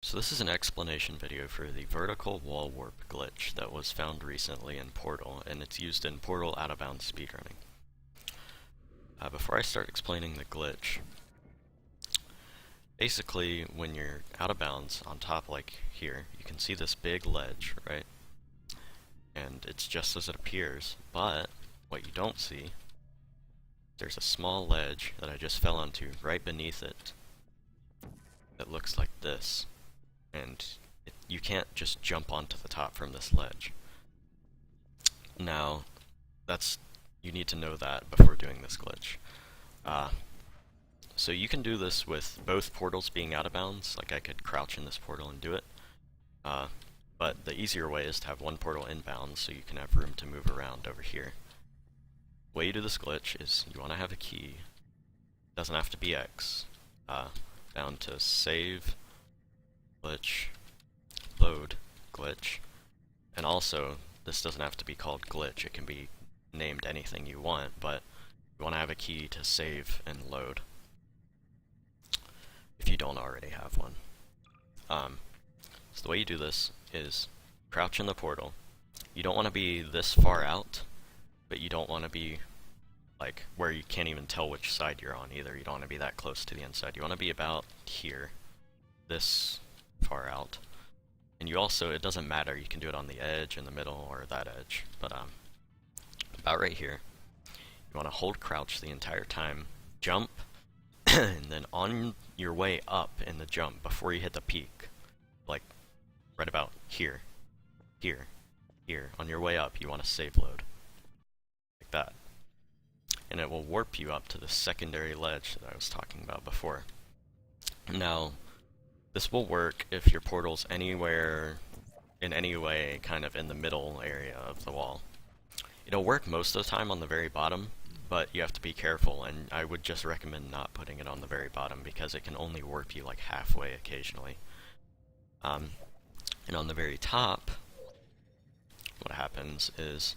So this is an explanation video for the vertical wall warp glitch that was found recently in Portal, and it's used in Portal out-of-bounds speedrunning. Before I start explaining the glitch, basically when you're out of bounds on top like here, you can see this big ledge, right? And it's just as it appears, but what you don't see, there's a small ledge that I just fell onto right beneath it that looks like this. And you can't just jump onto the top from this ledge. Now, you need to know that before doing this glitch. So you can do this with both portals being out of bounds, like I could crouch in this portal and do it. But the easier way is to have one portal inbound so you can have room to move around over here. The way you do this glitch is you want to have a key. It doesn't have to be X. Down to save glitch, load glitch, and also this doesn't have to be called glitch, it can be named anything you want, but you want to have a key to save and load if you don't already have one. So the way you do this is crouch in the portal. You don't want to be this far out, but you don't want to be like where you can't even tell which side you're on either. You don't want to be that close to the inside. You want to be about here, this far out. And you also, it doesn't matter, you can do it on the edge, in the middle, or that edge, but about right here. You want to hold crouch the entire time, jump, and then on your way up in the jump, before you hit the peak, like right about here, here, here, on your way up, you want to save load, like that. And it will warp you up to the secondary ledge that I was talking about before. Now, this will work if your portal's anywhere, in any way, kind of in the middle area of the wall. It'll work most of the time on the very bottom, but you have to be careful, and I would just recommend not putting it on the very bottom because it can only warp you like halfway occasionally. And on the very top, what happens is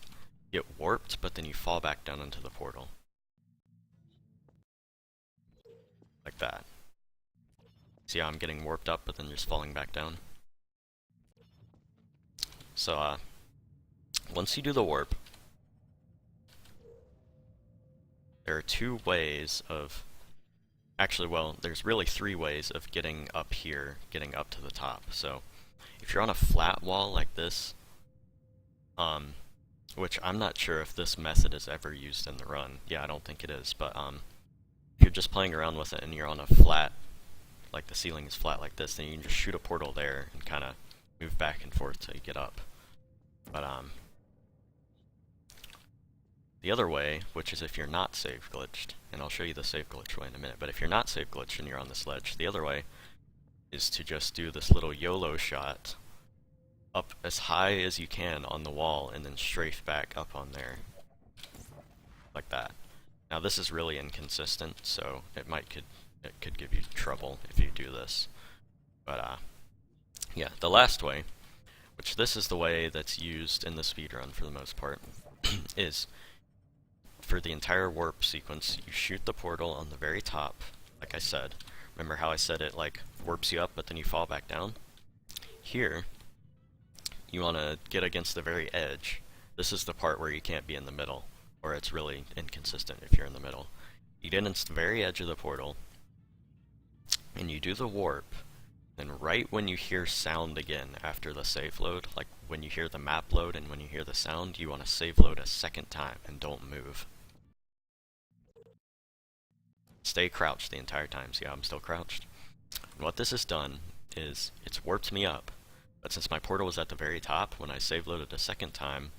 you get warped, but then you fall back down into the portal. Like that. See how I'm getting warped up, but then just falling back down? So, once you do the warp, there are two ways of... Actually, well, there's really three ways of getting up here, getting up to the top. So, if you're on a flat wall like this, which I'm not sure if this method is ever used in the run. Yeah, I don't think it is, but, if you're just playing around with it and you're on a flat, like the ceiling is flat like this, then you can just shoot a portal there and kind of move back and forth till you get up. But the other way, which is if you're not save glitched, and I'll show you the save glitch way in a minute, but if you're not save glitched and you're on this ledge, the other way is to just do this little YOLO shot up as high as you can on the wall and then strafe back up on there. Like that. Now this is really inconsistent, so it could give you trouble if you do this. But yeah, the last way, which this is the way that's used in the speedrun for the most part, is for the entire warp sequence, you shoot the portal on the very top, like I said. Remember how I said it like warps you up but then you fall back down? Here, you want to get against the very edge. This is the part where you can't be in the middle, or it's really inconsistent if you're in the middle. You get against the very edge of the portal, and you do the warp, then right when you hear sound again after the save load, like when you hear the map load and when you hear the sound, you want to save load a second time and don't move. Stay crouched the entire time. See how I'm still crouched? And what this has done is it's warped me up, but since my portal was at the very top, when I save loaded a second time,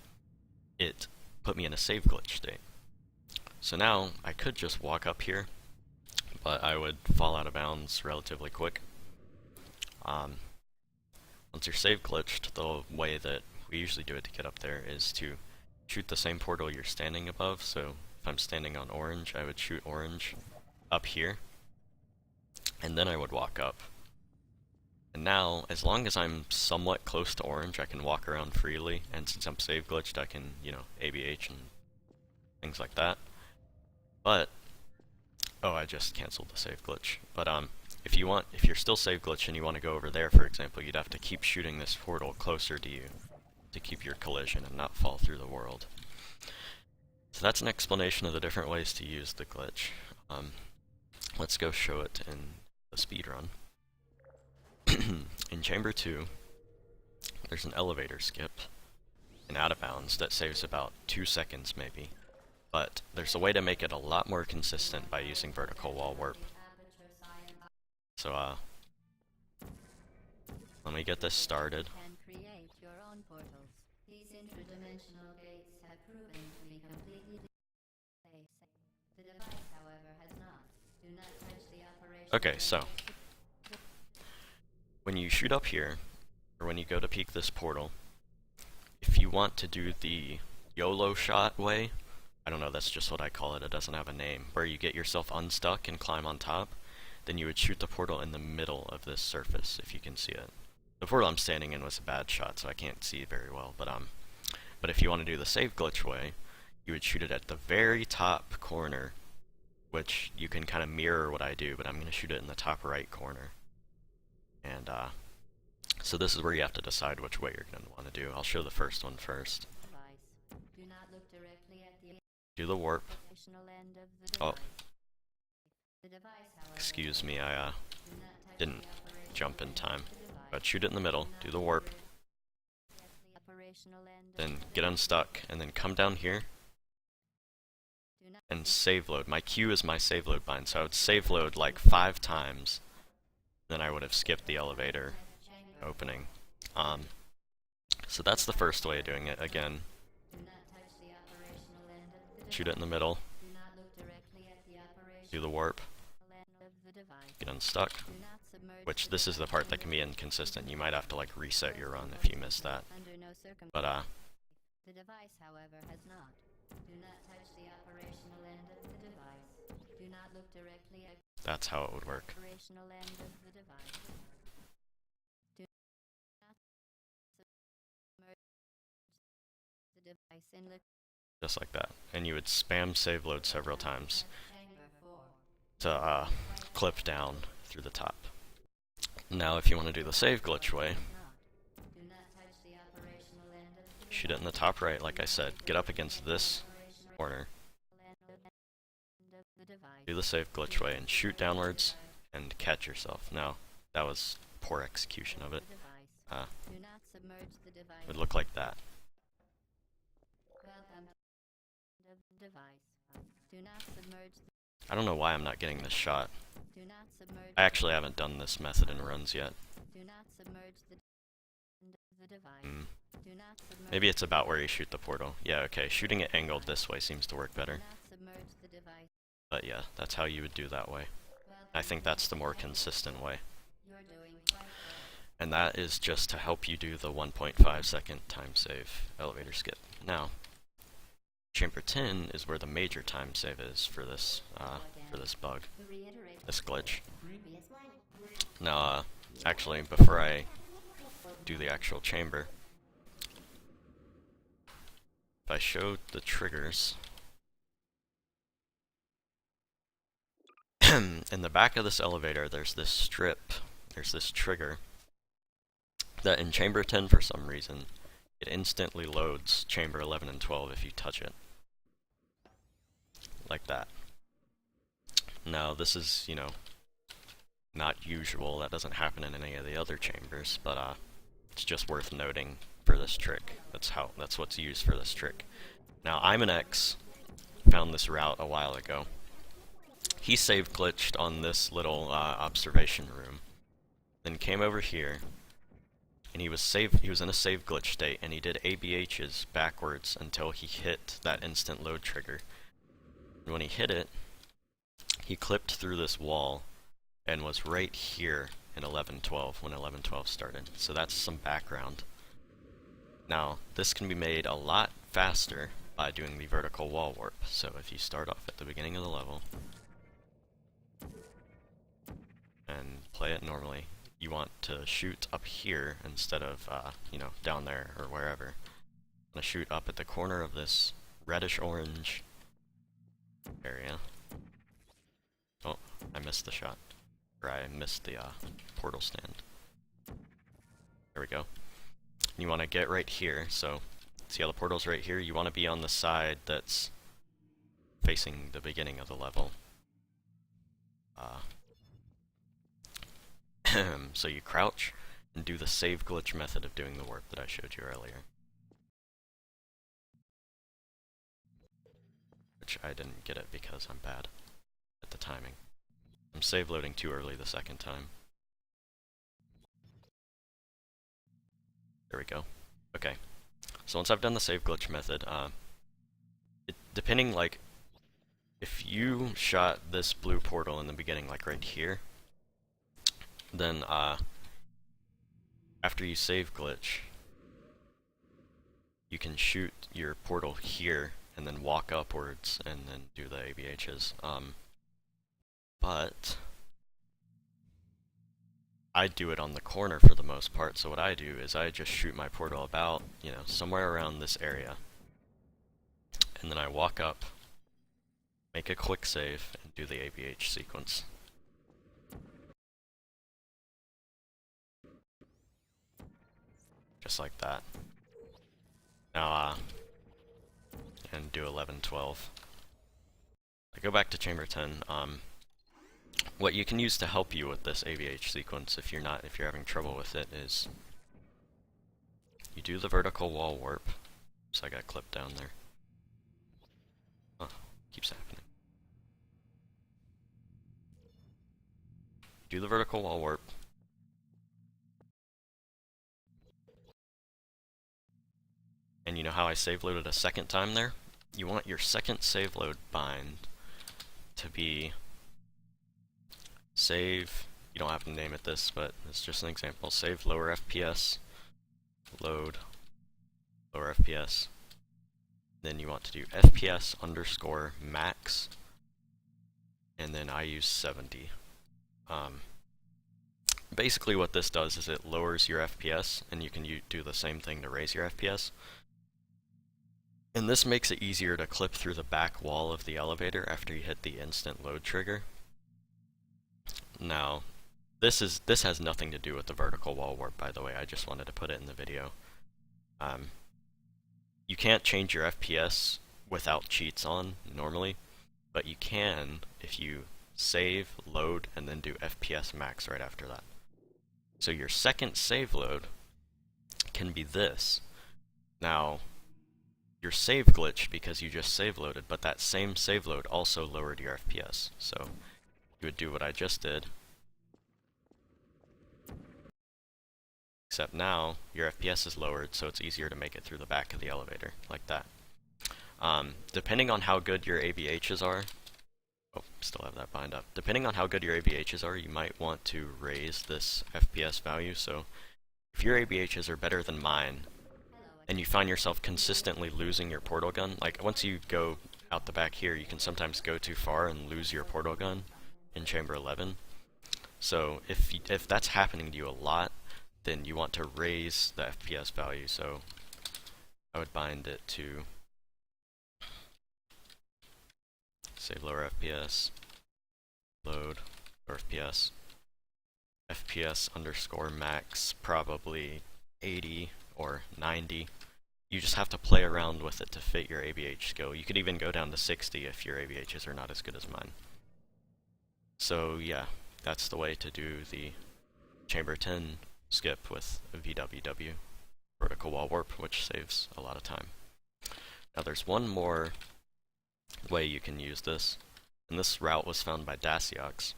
it put me in a save glitch state. So now I could just walk up here, but I would fall out of bounds relatively quick. Once you're save glitched, the way that we usually do it to get up there is to shoot the same portal you're standing above. So if I'm standing on orange, I would shoot orange up here, and then I would walk up. And now, as long as I'm somewhat close to orange, I can walk around freely, and since I'm save glitched, I can, ABH and things like that. But, oh, I just canceled the save glitch. But, if you're still save glitch and you want to go over there, for example, you'd have to keep shooting this portal closer to you to keep your collision and not fall through the world. So that's an explanation of the different ways to use the glitch. Let's go show it in the speedrun. In Chamber 2, there's an elevator skip in out of bounds that saves about 2 seconds maybe, but there's a way to make it a lot more consistent by using vertical wall warp. So let me get this started. Okay, so when you shoot up here, or when you go to peek this portal, if you want to do the YOLO shot way, I don't know, that's just what I call it, it doesn't have a name, where you get yourself unstuck and climb on top, then you would shoot the portal in the middle of this surface, if you can see it. The portal I'm standing in was a bad shot, so I can't see it very well, but if you want to do the save glitch way, you would shoot it at the very top corner, which you can kind of mirror what I do, but I'm going to shoot it in the top right corner. And so this is where you have to decide which way you're going to want to do. I'll show the first one first. Do the warp. Oh. Excuse me, I didn't jump in time. But shoot it in the middle, do the warp. Then get unstuck, and then come down here. And save load. My Q is my save load bind, so I would save load like 5 times. Then I would have skipped the elevator opening. So that's the first way of doing it. Again, shoot it in the middle, do the warp, get unstuck, which this is the part that can be inconsistent. You might have to like reset your run if you miss that. But the device, however, has not. Do not touch the operational end of the device. Do not look directly at that's how it would work. Operational end of the device. Do not submerge the device in liquid. Just like that. And you would spam save load several times to clip down through the top. Now if you want to do the save glitch way, shoot it in the top right, like I said. Get up against this corner. Do the save glitch way and shoot downwards and catch yourself. Now, that was poor execution of it. It would look like that. I don't know why I'm not getting this shot. I actually haven't done this method in runs yet. Maybe it's about where you shoot the portal. Yeah, okay, shooting it angled this way seems to work better. But yeah, that's how you would do that way. I think that's the more consistent way. And that is just to help you do the 1.5 second time save elevator skip. Now, Chamber 10 is where the major time save is for this bug, this glitch. Now, actually, before I do the actual chamber, if I showed the triggers, in the back of this elevator there's this strip, there's this trigger, that in Chamber 10 for some reason, it instantly loads Chamber 11 and 12 if you touch it. Like that. Now this is, you know, not usual, that doesn't happen in any of the other chambers, but it's just worth noting for this trick. That's what's used for this trick. Now Imanex found this route a while ago. He save glitched on this little observation room, then came over here, and he was in a save glitch state, and he did ABHs backwards until he hit that instant load trigger. And when he hit it, he clipped through this wall and was right here in 11.12 when 11.12 started. So that's some background. Now, this can be made a lot faster by doing the vertical wall warp. So if you start off at the beginning of the level and play it normally, you want to shoot up here instead of, you know, down there or wherever. I'm going to shoot up at the corner of this reddish-orange area. Oh, I missed the shot. Or I missed the portal stand. There we go. You want to get right here, so see how the portal's right here? You want to be on the side that's facing the beginning of the level. So you crouch and do the save glitch method of doing the warp that I showed you earlier. Which I didn't get it because I'm bad at the timing. I'm save loading too early the second time. There we go. Okay. So once I've done the save glitch method, depending, like, if you shot this blue portal in the beginning, like right here, then after you save glitch, you can shoot your portal here and then walk upwards and then do the ABHs. But I do it on the corner for the most part, so what I do is I just shoot my portal about, somewhere around this area. And then I walk up, make a quick save, and do the ABH sequence. Just like that. Now, and do 11, 12. I go back to chamber 10. What you can use to help you with this ABH sequence, if you're having trouble with it, is you do the vertical wall warp. So I got clipped down there. Oh, keeps happening. Do the vertical wall warp. And you know how I save loaded a second time there? You want your second save load bind to be save, you don't have to name it this, but it's just an example, save lower FPS, load, lower FPS. Then you want to do FPS underscore max, and then I use 70. Basically what this does is it lowers your FPS, and you can do the same thing to raise your FPS. And this makes it easier to clip through the back wall of the elevator after you hit the instant load trigger. Now, this has nothing to do with the vertical wall warp, by the way. I just wanted to put it in the video. You can't change your FPS without cheats on, normally, but you can if you save, load, and then do FPS max right after that. So your second save load can be this. Now, your save glitched because you just save loaded, but that same save load also lowered your FPS. So you would do what I just did, except now your FPS is lowered, so it's easier to make it through the back of the elevator, like that. Depending on how good your ABHs are, oh, still have that bind up. Depending on how good your ABHs are, you might want to raise this FPS value. So if your ABHs are better than mine, and you find yourself consistently losing your portal gun, like once you go out the back here, you can sometimes go too far and lose your portal gun in chamber 11. So if that's happening to you a lot, then you want to raise the FPS value. So I would bind it to save lower FPS, load lower FPS underscore max, probably 80 or 90. You just have to play around with it to fit your ABH skill. You could even go down to 60 if your ABHs are not as good as mine. So yeah, that's the way to do the chamber 10 skip with a VWW, vertical wall warp, which saves a lot of time. Now there's one more way you can use this, and this route was found by Dacciox.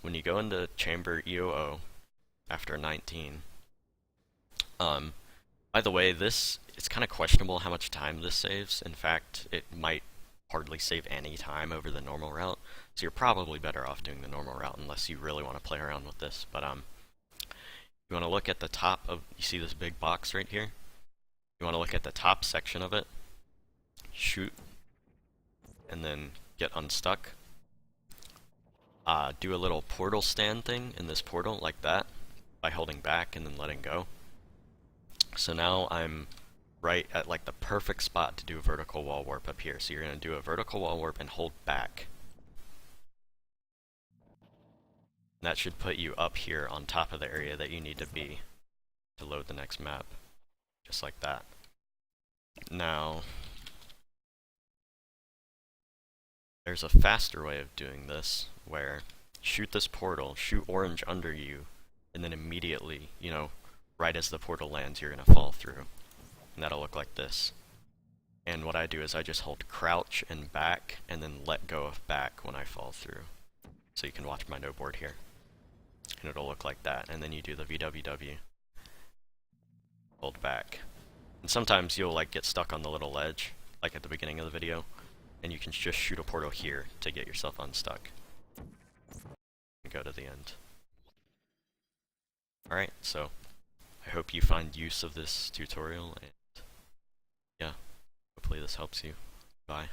When you go into chamber EOO after 19, by the way, it's kind of questionable how much time this saves. In fact, it might hardly save any time over the normal route, so you're probably better off doing the normal route unless you really want to play around with this. But you want to look at the top of, you see this big box right here? You want to look at the top section of it, shoot, and then get unstuck. Do a little portal stand thing in this portal, like that, by holding back and then letting go. So now I'm right at like the perfect spot to do a vertical wall warp up here. So you're going to do a vertical wall warp and hold back. That should put you up here on top of the area that you need to be to load the next map. Just like that. Now, there's a faster way of doing this, where shoot this portal, shoot orange under you, and then immediately, you know, right as the portal lands, you're gonna fall through. And that'll look like this. And what I do is I just hold crouch and back, and then let go of back when I fall through. So you can watch my no board here. And it'll look like that, and then you do the VWW. Hold back. And sometimes you'll like get stuck on the little ledge, like at the beginning of the video, and you can just shoot a portal here to get yourself unstuck. And go to the end. Alright, so I hope you find use of this tutorial, and yeah, hopefully this helps you. Bye.